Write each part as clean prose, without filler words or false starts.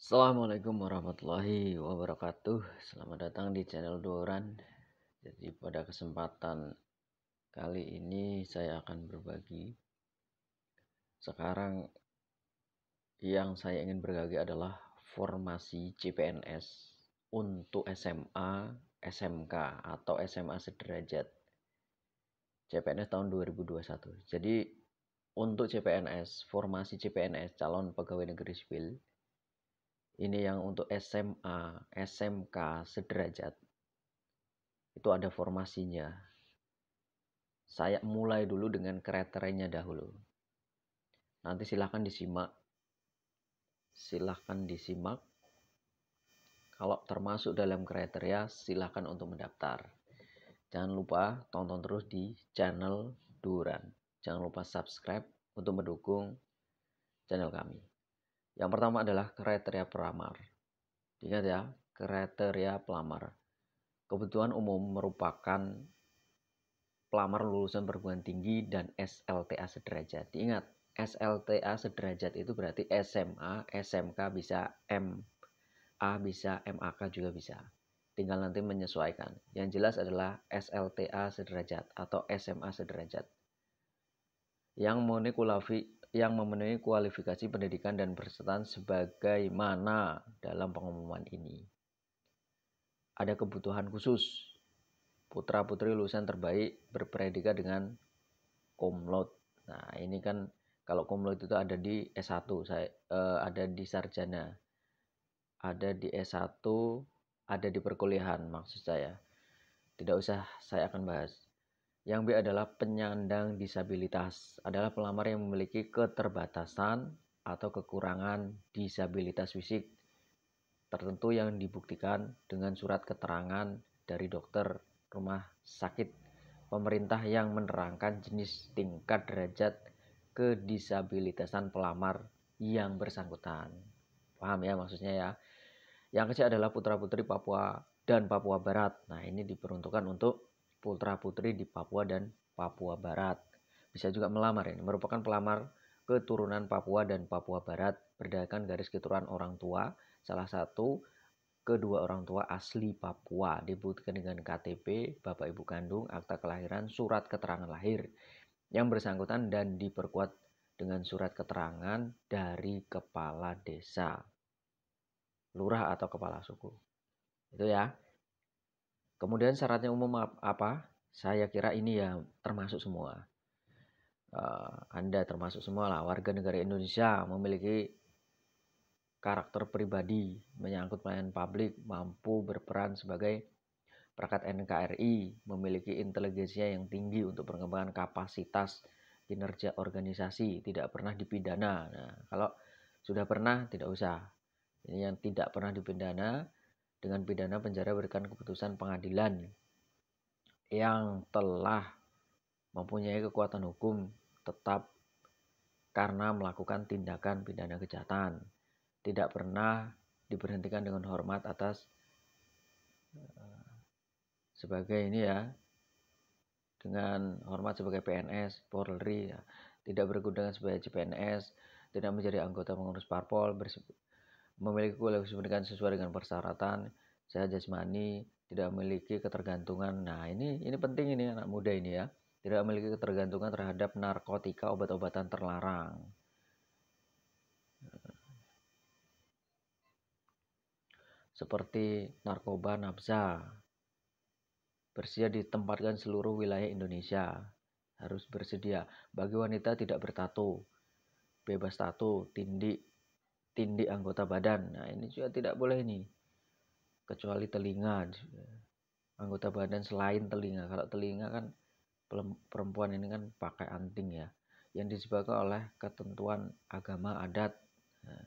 Assalamualaikum warahmatullahi wabarakatuh. Selamat datang di channel Doran. Jadi pada kesempatan kali ini saya akan berbagi. Sekarang yang saya ingin berbagi adalah formasi CPNS untuk SMA, SMK atau SMA sederajat. CPNS tahun 2021. Jadi untuk CPNS, formasi CPNS calon pegawai negeri sipil ini yang untuk SMA, SMK sederajat itu ada formasinya. Saya mulai dulu dengan kriterianya dahulu. Nanti silahkan disimak. Kalau termasuk dalam kriteria, silahkan untuk mendaftar. Jangan lupa tonton terus di channel Duran. Jangan lupa subscribe untuk mendukung channel kami. Yang pertama adalah kriteria pelamar. Ingat ya, kriteria pelamar. Kebutuhan umum merupakan pelamar lulusan perguruan tinggi dan SLTA sederajat. Ingat, SLTA sederajat itu berarti SMA, SMK bisa, MA bisa, MAK juga bisa. Tinggal nanti menyesuaikan. Yang jelas adalah SLTA sederajat atau SMA sederajat. Yang memenuhi kualifikasi pendidikan dan persertaan sebagaimana dalam pengumuman ini. Ada kebutuhan khusus. Putra-putri lulusan terbaik berpredikat dengan cum laude. Nah, ini kan kalau cum laude itu ada di S1, ada di sarjana. Ada di S1, ada di perkuliahan maksud saya. Tidak usah saya akan bahas. Yang B adalah penyandang disabilitas. Adalah pelamar yang memiliki keterbatasan atau kekurangan disabilitas fisik tertentu yang dibuktikan dengan surat keterangan dari dokter rumah sakit pemerintah yang menerangkan jenis tingkat derajat kedisabilitasan pelamar yang bersangkutan. Paham ya maksudnya ya? Yang ketiga adalah putra-putri Papua dan Papua Barat. Nah, ini diperuntukkan untuk putra-putri di Papua dan Papua Barat. Bisa juga melamar ini. Merupakan pelamar keturunan Papua dan Papua Barat berdasarkan garis keturunan orang tua. Salah satu kedua orang tua asli Papua dibuktikan dengan KTP, bapak ibu kandung, akta kelahiran, surat keterangan lahir yang bersangkutan dan diperkuat dengan surat keterangan dari kepala desa, lurah atau kepala suku. Itu ya. Kemudian syaratnya umum apa? Saya kira ini ya termasuk semua. Anda termasuk semua lah, warga negara Indonesia memiliki karakter pribadi, menyangkut pelayanan publik, mampu berperan sebagai perangkat NKRI, memiliki intelijensia yang tinggi untuk pengembangan kapasitas kinerja organisasi, tidak pernah dipidana. Nah, kalau sudah pernah tidak usah. Ini yang tidak pernah dipidana, dengan pidana penjara berikan keputusan pengadilan yang telah mempunyai kekuatan hukum tetap karena melakukan tindakan pidana kejahatan. Tidak pernah diberhentikan dengan hormat atas sebagai ini ya, dengan hormat sebagai PNS, Polri, ya. Tidak berguna sebagai CPNS, tidak menjadi anggota pengurus parpol, memiliki kualifikasi pendidikan sesuai dengan persyaratan, sehat jasmani, tidak memiliki ketergantungan. Nah, ini penting ini anak muda ini ya. Tidak memiliki ketergantungan terhadap narkotika, obat-obatan terlarang. Seperti narkoba, nafsa. Bersedia ditempatkan seluruh wilayah Indonesia. Harus bersedia. Bagi wanita tidak bertato, bebas tato, tindik anggota badan. Nah, ini juga tidak boleh nih. Kecuali telinga. Anggota badan selain telinga. Kalau telinga kan perempuan ini kan pakai anting ya. Yang disebabkan oleh ketentuan agama adat. Nah,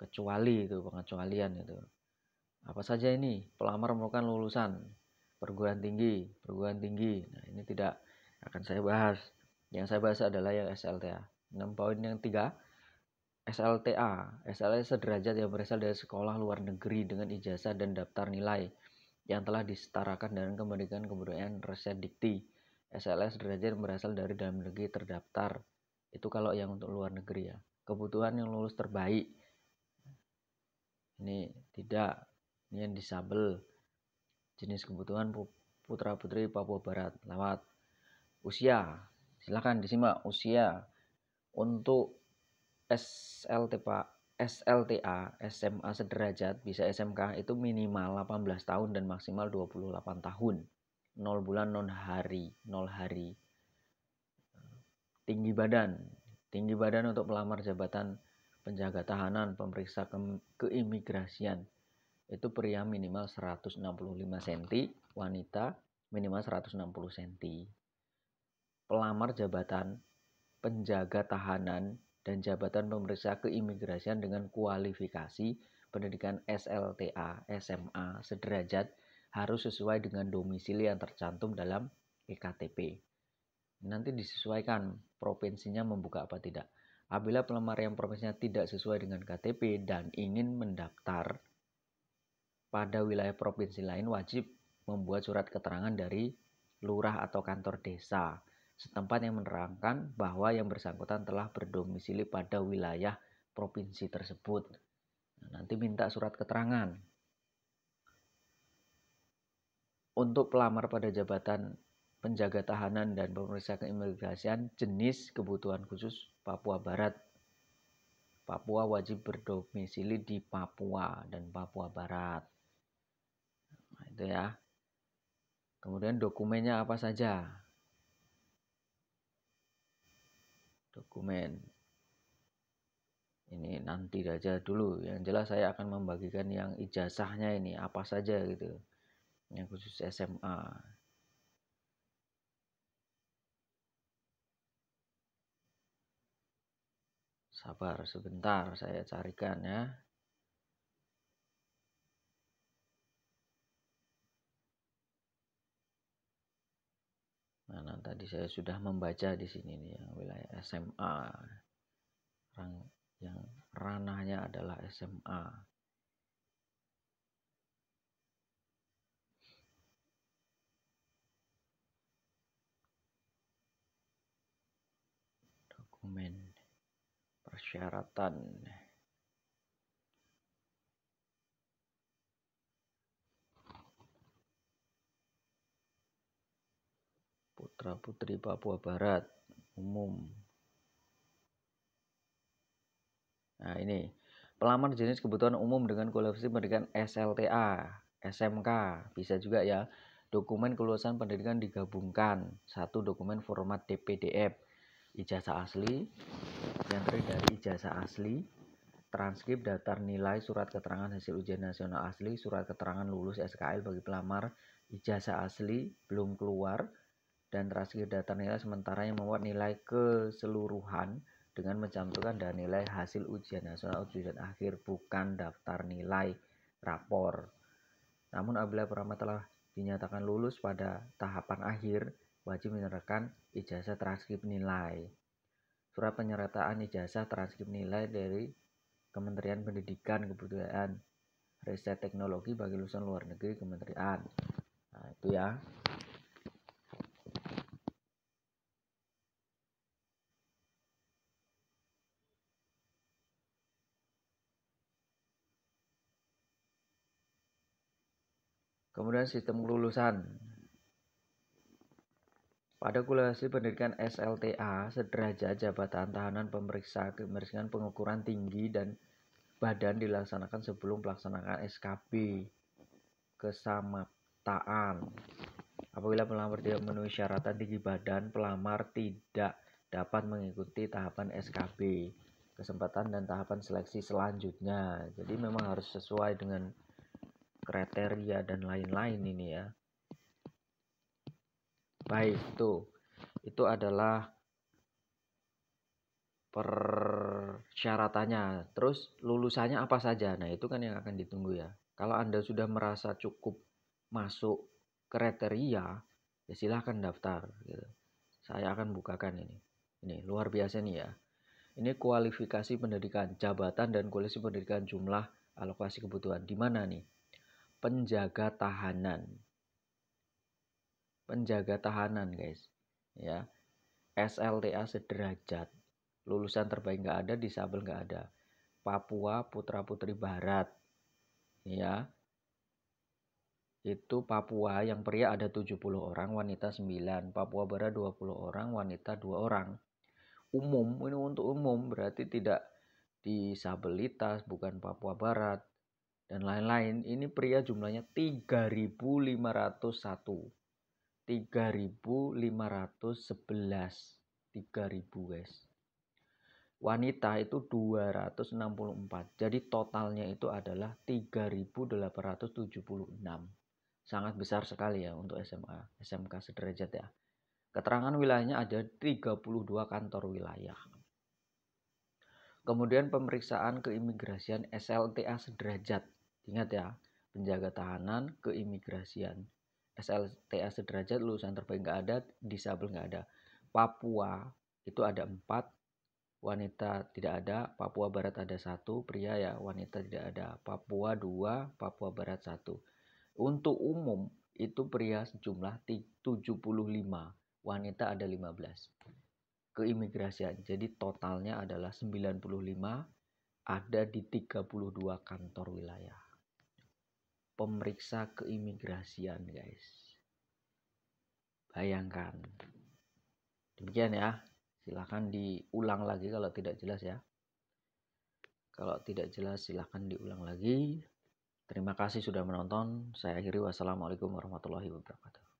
kecuali itu, pengecualian itu. Apa saja ini? Pelamar merupakan lulusan perguruan tinggi. Nah, ini tidak akan saya bahas. Yang saya bahas adalah yang SLTA. 6 poin yang 3. SLTA sederajat yang berasal dari sekolah luar negeri dengan ijazah dan daftar nilai yang telah disetarakan dengan Kementerian Kebudayaan Riset Dikti. SLS sederajat yang berasal dari dalam negeri terdaftar. Itu kalau yang untuk luar negeri ya. Kebutuhan yang lulus terbaik. Ini tidak, ini yang disabel. Jenis kebutuhan putra putri Papua Barat lewat usia. Silakan disimak usia untuk SLTA SMA sederajat bisa SMK itu minimal 18 tahun dan maksimal 28 tahun. 0 bulan 0 hari. Tinggi badan untuk pelamar jabatan penjaga tahanan, pemeriksa keimigrasian itu pria minimal 165 cm, wanita minimal 160 cm. Pelamar jabatan penjaga tahanan dan jabatan pemeriksa keimigrasian dengan kualifikasi pendidikan SLTA SMA sederajat harus sesuai dengan domisili yang tercantum dalam EKTP. Nanti disesuaikan provinsinya membuka apa tidak. Apabila pelamar yang provinsinya tidak sesuai dengan KTP dan ingin mendaftar pada wilayah provinsi lain, wajib membuat surat keterangan dari lurah atau kantor desa setempat yang menerangkan bahwa yang bersangkutan telah berdomisili pada wilayah provinsi tersebut. Nanti minta surat keterangan. Untuk pelamar pada jabatan penjaga tahanan dan pemeriksa keimigrasian jenis kebutuhan khusus Papua Barat. Papua wajib berdomisili di Papua dan Papua Barat. Nah, itu ya. Kemudian dokumennya apa saja? Dokumen. Ini nanti aja dulu. Yang jelas saya akan membagikan yang ijazahnya ini apa saja gitu. Yang khusus SMA. Sabar sebentar, saya carikan ya. Nah, tadi saya sudah membaca di sini nih yang wilayah SMA. Yang ranahnya adalah SMA. Dokumen persyaratan. Putra putri Papua Barat umum. Nah, ini pelamar jenis kebutuhan umum dengan kualifikasi pendidikan SLTA, SMK, bisa juga ya. Dokumen kelulusan pendidikan digabungkan, satu dokumen format DPDF, ijazah asli, yang terdiri dari ijazah asli, transkrip daftar nilai, surat keterangan hasil ujian nasional asli, surat keterangan lulus SKL bagi pelamar, ijazah asli belum keluar, dan transkrip daftar nilai sementara yang memuat nilai keseluruhan dengan mencantumkan dan nilai hasil ujian nasional ujian akhir, bukan daftar nilai rapor. Namun apabila pelamar telah dinyatakan lulus pada tahapan akhir, wajib menyerahkan ijazah transkrip nilai. Surat penyertaan ijazah transkrip nilai dari Kementerian Pendidikan, Kebudayaan, Riset Teknologi bagi lulusan luar negeri Kementerian. Nah, itu ya. Kemudian sistem kelulusan. Pada kualifikasi pendidikan SLTA sederajat jabatan tahanan pemeriksa keimigrasian pengukuran tinggi dan badan dilaksanakan sebelum pelaksanaan SKB kesamataan. Apabila pelamar tidak memenuhi syaratan tinggi badan, pelamar tidak dapat mengikuti tahapan SKB kesempatan dan tahapan seleksi selanjutnya. Jadi memang harus sesuai dengan kriteria dan lain-lain ini ya. Baik, itu adalah persyaratannya. Terus lulusannya apa saja? Nah, itu kan yang akan ditunggu ya. Kalau Anda sudah merasa cukup masuk kriteria, ya silahkan daftar gitu. Saya akan bukakan ini. Ini luar biasa nih ya. Ini kualifikasi pendidikan, jabatan dan kualifikasi pendidikan, jumlah alokasi kebutuhan. Di mana nih? Penjaga tahanan. Penjaga tahanan, guys. Ya. SLTA sederajat. Lulusan terbaik nggak ada, disabel nggak ada. Papua Putra Putri Barat. ya. Itu Papua yang pria ada 70 orang, wanita 9. Papua Barat 20 orang, wanita 2 orang. Umum, ini untuk umum, berarti tidak disabilitas, bukan Papua Barat, dan lain-lain. Ini pria jumlahnya 3.501. 3.511. 3.000 guys. Wanita itu 264. Jadi totalnya itu adalah 3.876. Sangat besar sekali ya untuk SMA, SMK sederajat ya. Keterangan wilayahnya ada 32 kantor wilayah. Kemudian pemeriksaan keimigrasian SLTA sederajat. Ingat ya, penjaga tahanan keimigrasian. SLTA sederajat lulusan terbaik nggak ada, disabel nggak ada. Papua itu ada 4, wanita tidak ada. Papua Barat ada 1, pria ya, wanita tidak ada. Papua 2, Papua Barat 1. Untuk umum itu pria sejumlah 75, wanita ada 15. Keimigrasian. Jadi totalnya adalah 95, ada di 32 kantor wilayah. Pemeriksa keimigrasian, guys. Bayangkan. Demikian ya. Silahkan diulang lagi kalau tidak jelas ya. Kalau tidak jelas silahkan diulang lagi. Terima kasih sudah menonton. Saya akhiri. Wassalamualaikum warahmatullahi wabarakatuh.